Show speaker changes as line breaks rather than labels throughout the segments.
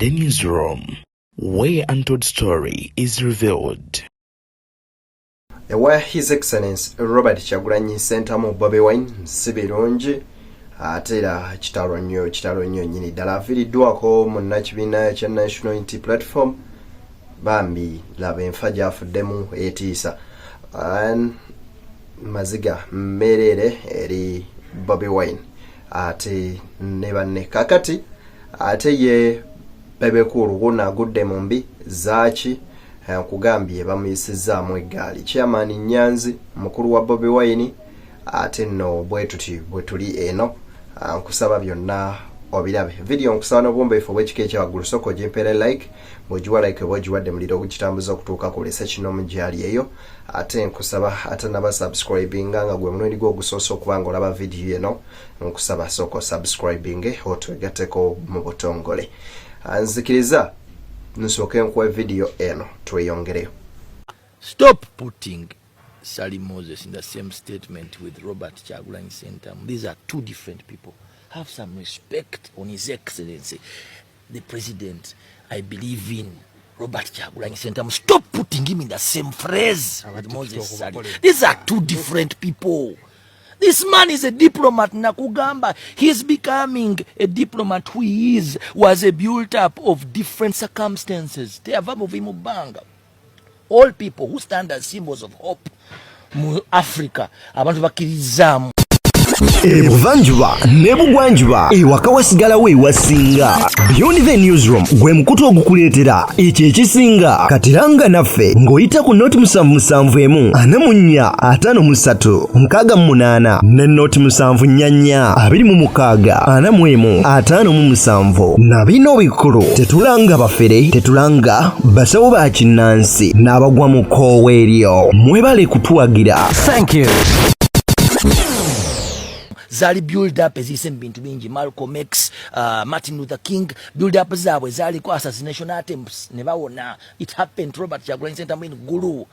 The Newsroom, where untold story is revealed.
Where His Excellency Robert Kyagulanyi Ssentamu Bobi Wine sibirungi ate era kitalo nnyo nnyini ddala afiiriddwako munnakibiina kya National Unity Platform bambi laba enfa gyafuddemu etiisa maziga mmerere eri Bobi Wine ate ne banne kakati ate ye Bebe Cool guna agudde mu mbi zaaki kugambye bamuyisizaamu eggaali chairman Nyanzi mukulu wa Bobi Wine ate no bwetuti bwetuli eno nkusaba byonna obirabe video nkusaba n'obwombeefu obw'ekika ekyawaggulu soko gimpere like bw'ogiwa like bw'ogiwadde muliro ogukitambuza okutuuka ku research n'omugyali eyo ate nkusaba ate n'abasubscribinga nga gwe mulundi gwo ogusoose okuba nga olaba video eno nkusaba soko subscribing otwegatteko mu butongole nzikiriza nsooke nkuwa video eno tweyongereyo.
Stop putting Sally Moses in the same statement with Robert Kyagulanyi Ssentamu. These are two different people. Have some respect on His Excellency, the President. I believe in Robert Kyagulanyi Ssentamu. Stop putting him in the same phrase with Moses Sally. These are two different people. This man is a diplomat, nakugamba. He's becoming a diplomat who he is, was a built-up of different circumstances. All people who stand as symbols of hope mu Africa, abantu bakirizamu.
Ebuvanjuba nebugwanjuba ewaka wasigala we wasinga. Beyond the Newsroom gwe mukutu ogukuleetera ekyo ekisinga katiranga naffe ng'oyita ku noti 771 44 53 ne noti 744 26 45 na bino bikulu tetulanga bafere tetulanga basawo ba kinnansi n'abagwa mu koowa eryo mwebale kutuwagira. Thank you.
Zali build up ezise bintu bingi Malcolm X, Martin Luther King build up zaabwe zali ko assassination attempts ne bawona. It happened to Robert Kyagulanyi Ssentamu in Gulu.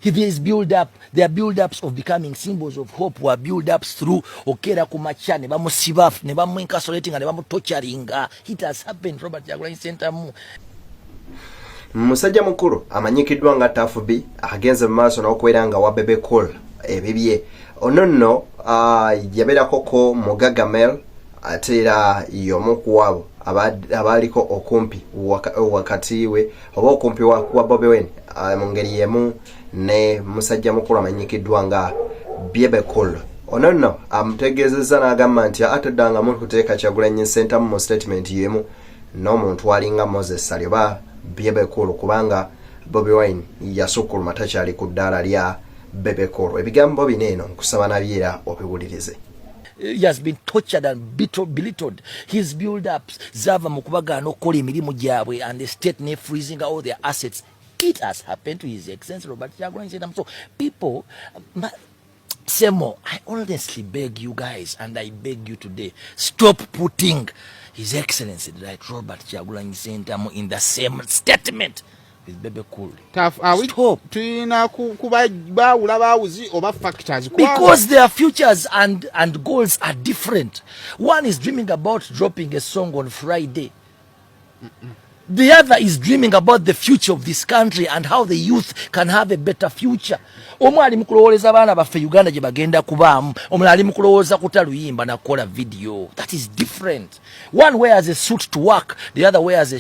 His build up, their build ups of becoming symbols of hope were build ups through okera kumacha ne bamusiba ne bamu incarcerating ne bamu torturing. It has happened to Robert Kyagulanyi Ssentamu.
Musajja mukulu amanyikiddwa nga Tafubi agenze mu maaso n'okwera nga wa Bebe Cool ebibye onono yabera koko Mugagamel atera yomu kuwabo abaliko okumpi wakati we oba okumpi wa Bobi Wine mu ngeri yemu ne musajja mukulu amanyikiddwa nga Bebe Cool onono amutegeezezza n'agamba nti atadanga mu kuteeka Kyagulanyi Ssentamu mu statement yemu n'omuntu alinga Moses Sally oba Bebe Cool kubanga Bobi Wine yasukkuluma takyali ku ddaala lya Bebe Cool. Ebigambo bineno nkusaba nabyera obiwulirize.
He has been tortured and belittled. His build-ups zava mukubagana okukola emirimu gyabwe and the state ne freezing all their assets. It has happened to His Excellency Robert Kyagulanyi Ssentamu. So people, Semo, I honestly beg you guys and I beg you today, stop putting His Excellency like Robert Kyagulanyi Ssentamu in the same statement with Bebe Cool.
Stop.
Because their futures and goals are different. One is dreaming about dropping a song on Friday. The other is dreaming about the future of this country and how the youth can have a better future. Omwali mukulowoleza abaana baffe Uganda gye bagenda kubaamu, omulali mukulowooza kutaluyimba na kukola video. That is different. One wears a suit to work, the other wears a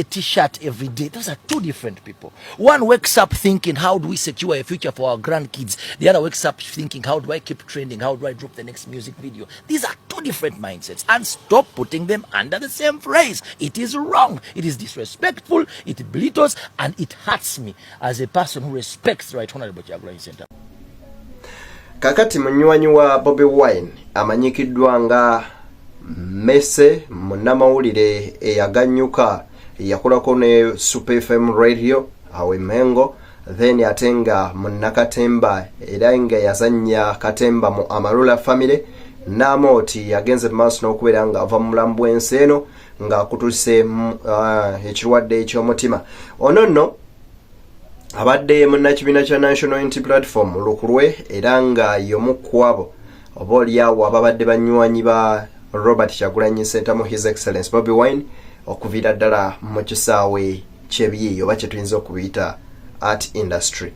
t-shirt every day. Those are two different people. One wakes up thinking, how do we secure a future for our grandkids? The other wakes up thinking, how do I keep trending? How do I drop the next music video? These are two different mindsets. And stop putting them under the same phrase. It is wrong. It is disrespectful. It belittles. And it hurts me as a person who respects Right Honorable Kyagulanyi Ssentamu.
Kakati munywanyi wa Bobi Wine amanyikiddwa nga Mese munnamawulire eyaganyuka yakolako ne Super FM radio awe Mengo then atenga munnakatemba era nga yazanya katemba mu Amarula family namoti yagenze maaso n'okubeera nga ava mu mulambo enseno nga akutuse ekirwadde ekyomutima onono abadde munnakibiina kya National Unity Platform lukulwe era nga yomu kwabo oba oliawo ababadde banywanyi ba Robert Kyagulanyi Ssentamu His Excellency Bobi Wine okuviira ddala mu kisaawe ky'ebiyiiyo oba kye tuyinza okubiyita art industry.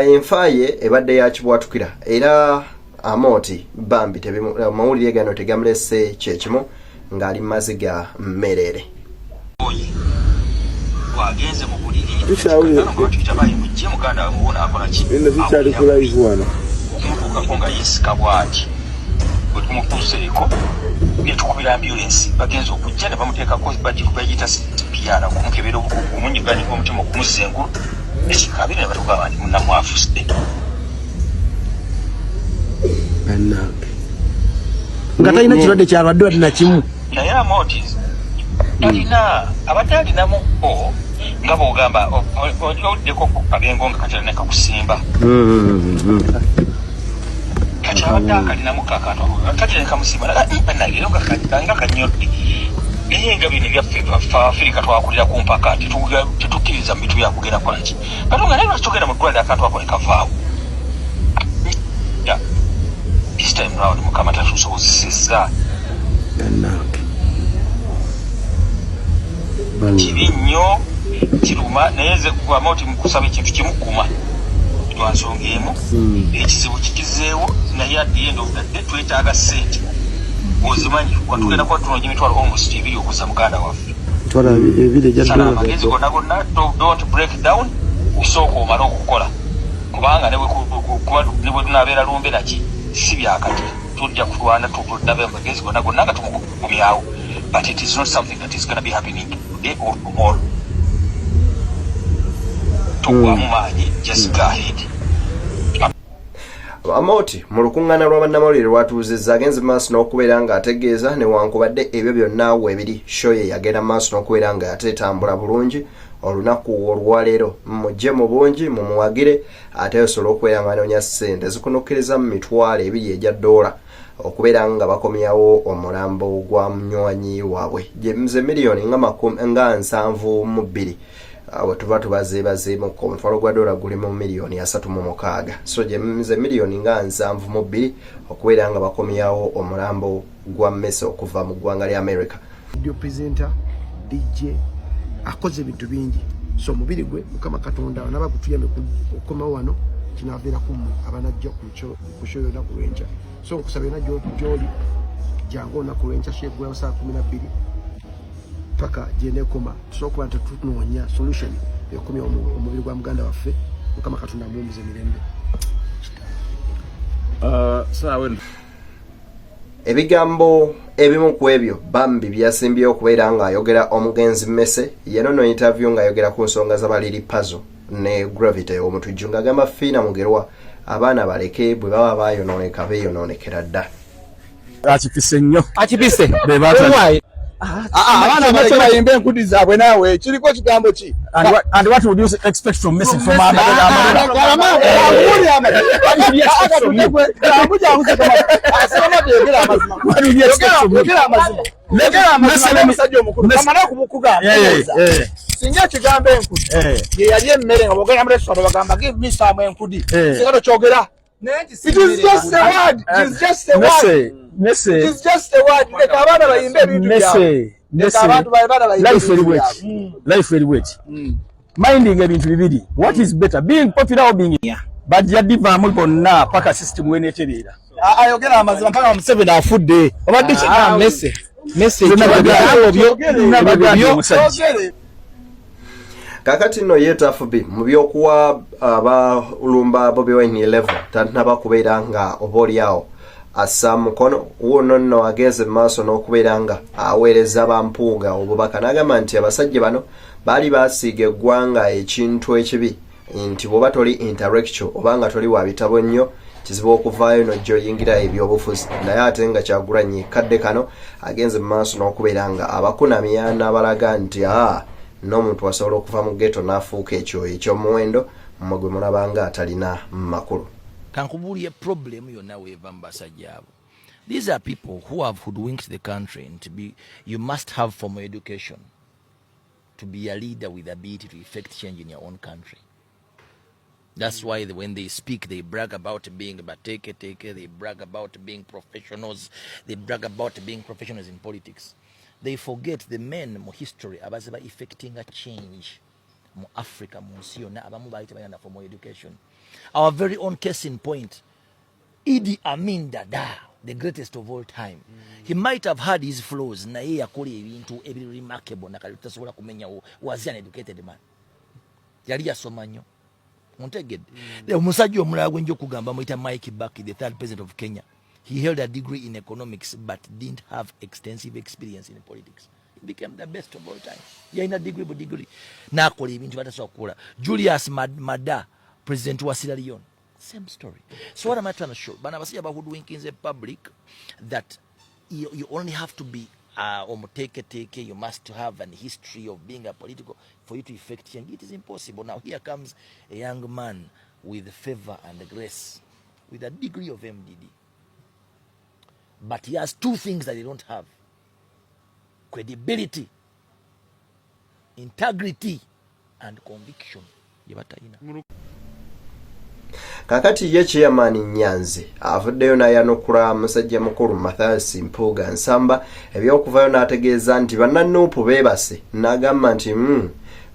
Enfa ye ebadde yakibwatukira era Amooti bambi amawulire gano tegamulese kyekimu ng'ali mu maziga mmerere.
Wagenze mu buliri kitabaye mujje muganda muwona akola ki
kikyali ku live wano
omutuukako nga yeesika bw'ati bwe tumutuuseeko ne tukubira ambulance bagenza okujja ne bamuteekako bagiyita CPR okumukebera omunyiganyiga omutima okumussa engulu ekikabire ne batugamba nti munnamwafusde
nga talina kirwadde kyalwadde wadde na kimu
naye Amooti talina abadde alinamu nga bw'ogamba oddeko kabengo nga kati alina kakusimba kati abadde akalinamu kakato kati nekamusimba naye nga kanyodde naye nga bino byaffe Afirika twakulira ku mpaka tetukkiriza mu bitu byakugenda kolaki katonga naye lwaki togenda mu ddwaliro akantu ako ne kavaawo. This time round mukama tatusobozesezza kibi nnyo kiruma naye nze Amooti mukusaba ekintu kimukuma lwa nsonga emu ekizibu kikizeewo naye at the end of the day twetaaga ssente ozimanyi watugenda kuba tunoonya emitwalo almost 2 okuzza muganda waffe amagezi gonna gonna don't break down osooka omale okukola kubanga ne bwe tunaabeera lumbe naki si byakati tujja kulwana tunabe amagezi gonna gonna nga tumukumyawo but it is not something that is going to be happening today or tomorrow. Tugwamu maanyi just go ahead.
Amooti mu lukuŋŋaana lwa bannamawulire lwatuuzizza agenze maaso n'okubeera ng'ategeeza newankubadde ebyo byonna weebiri show ye yagenda maaso n'okubeera ng'ate etambula bulungi olunaku olwaleero mujje mu bungi mumuwagire ate osobola okubeera ng'anoonya ssente zikunukkiriza mu mitwalo 2 egya $, okubeera nga bakomyawo omulambo gwa munywanyi waabwe gyemuze miliyoni nga 72 awo tuba tubazeebazeemu ku omutwalo gwa $, guli mu miliyoni 36 so gyemuze miliyoni nga 72 okubeera nga bakomyawo omulambo gwa Messi okuva mu ggwanga lya America.
Radio presenter DJ akoze ebintu bingi so mubiri gwe mukama Katonda naba kutuyambe okukomawo wano kinaveera kumwe abanajja ku show yonna ku lwenca so nkusabye na joli jangu olunaku lwenca shegwa saa 12 paka jenekoma tusokuba tunoonya solution ekomya omubiri gwa muganda waffe mukama Katonda mumuze mirembe.
Ebigambo ebimu ku ebyo bambi byasimbyewo okubeera ng'ayogera omugenzi Messi yenono interview ng'ayogera ku nsonga z'abaliri puzzle ne Gravity omutujju ng'agamba Fiina Mugerwa abaana baleke bwe baba bayonooneka beeyonoonekera dda.
akipise nnyo
akipise
bebaata
abaana bato bayimba enkudi zaabwe naawe kiriko kigambo ki
and what would you expect from Messi from
singa kigambo enkudi ye yali emmere nga bogera mu restaurant bagamba give me some enkudi singa kyogera it is just a word it is just a word
Messi
it is just a word leka abaana bayimba ebintu byabwe
life very wet minding ebintu bibiri what is better being popular or being bajja divaamu bonna paka system weneetereera
ayogera amazima mpaka Museveni afudde obadde Messi
kakati nno yetafubi mu byokuwa abalumba Bobi Wine level tanaba kubeera nga oba oliawo assa mukono wono nno ageze maaso n'okubeera nga aweereza bampuuga obubaka n'agamba nti abasajja bano baali baasiiga eggwanga ekintu ekibi nti bw'oba toli intellectual oba nga toli wa bitabo nnyo kizibu okuvaayo n'ojja oyingira ebyobufuzi naye ate nga Kyagulanyi kadde kano agenze mu maaso n'okubeera nga abakunamya n'abalaga nti n'omuntu asobola okuva mu ghetto n'afuuka ekyoyo eky'omuwendo mmwe gwe mulabanga atalina makulu.
Kankubuulye problem yonna weeva mu basajja abo. These are people who have hoodwinked the country and you must have formal education to be a leader with ability to effect change in your own country. That's why when they speak, they brag about being bateke, they brag about being professionals, they brag about being professionals in politics. they forget the men mu history abaze ba effecting a change mu Africa mu nsi yonna abamu baali tebalina formal education. Our very own case in point, Idi Amin Dada, the greatest of all time. He might have had his flaws, naye yakola ebintu ebiri remarkable nakali tutasobola kumenya was an educated man. Yali yasoma nnyo. Muntegedde. Omusajja omulala gwe njo kugamba muyita Mike Kibaki, the third president of Kenya. He held a degree in economics but didn't have extensive experience in politics. He became the best of all time. Yalina degree. Nakola ebintu batasobola kukola. Julius Mada, president wa Sierra Leone. Same story. So what am I trying to show? Bana basija bahoodwink in the public that you only have to be take. You must have an history of being a political for you to effect change. It is impossible. Now here comes a young man with favor and grace, with a degree of MDD. But he has two things that they don't have: credibility, integrity, and conviction.
Kakati ye chairman Nyanzi avuddeyo n'ayanukula musajja mukulu Mathias Mpuuga Nsamba ebyokuvayo n'ategeeza nti bannanuupu beebase n'agamba nti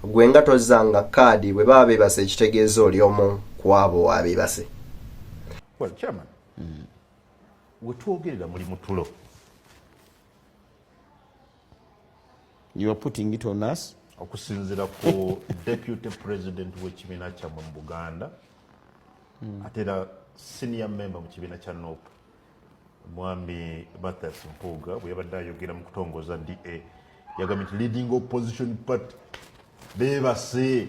gwe nga tozanga kaadi bwe baba beebase ekitegeeza oli omu ku abo abeebase.
Well, chairman, wetwogerera muli mutulo.
You are putting it on us.
Okusinziira ku deputy president w'ekibiina kyammwe mu Buganda, atera senior member mu kibiina kya NOP, Mwami Mathias Mpuuga bwe yabadde ayogera mu kutongoza DA, yagambye nti leading opposition party beebase.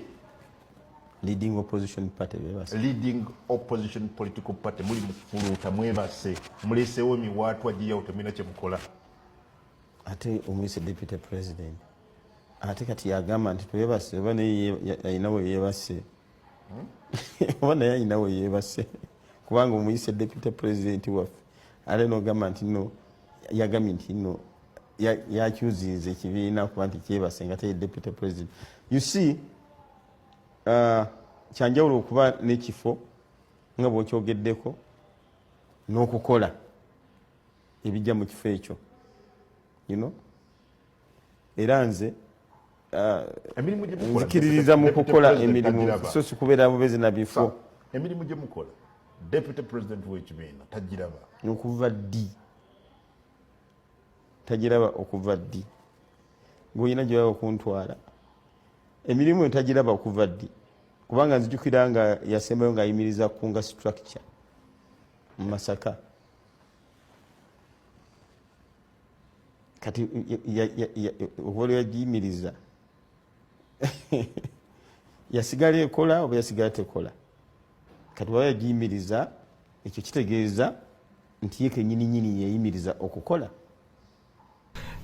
Leading opposition party beebase.
Leading opposition political party muli mufuluuta mwebase. Muleesewo emiwaatwa giyawo temulina kye mukola.
Ate omuyise deputy president ate kati yagamba nti twebase oba naye ayina we yeebase. Oba naye ayina we yeebase kubanga omuyise deputy president waffe ate n'ogamba nti no yagambye nti no yakyuzinze ekibiina kuba nti kyebase nga taye deputy president. You see, kyanjawulo okuba n'ekifo nga bw'okyogeddeko n'okukola ebijja mu kifo ekyo, you know. Era nze nzikiririza mu kukola emirimu so si kubeera bubezi na bifo.
Emirimu gye mukola deputy president w'ekibiina tagiraba
okuva ddi, tagiraba okuva ddi. Ng'olina gye baba okuntwala emirimu tagiraba okuva ddi, kubanga nzijukira nga yasembayo ng'ayimiriza kunga structure mu Masaka. Kati oba yagiyimiriza yasigala ekola oba yasigala tekola. Kati waba yagiyimiriza ekyo kitegeeza nti ye kennyini yayimiriza okukola.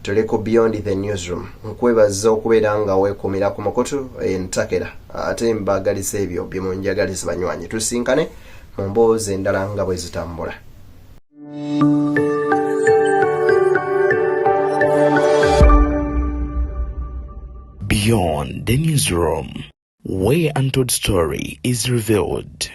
Tuliko Beyond the Newsroom. Nkwebaza okubeera nga weekumira ku mukutu entakera ate mbagalisa ebyo bye munjagalisa banywanyi. Tusinkane mu mboozi endala nga bwe zitambula.
Beyond the Newsroom, where untold story is revealed.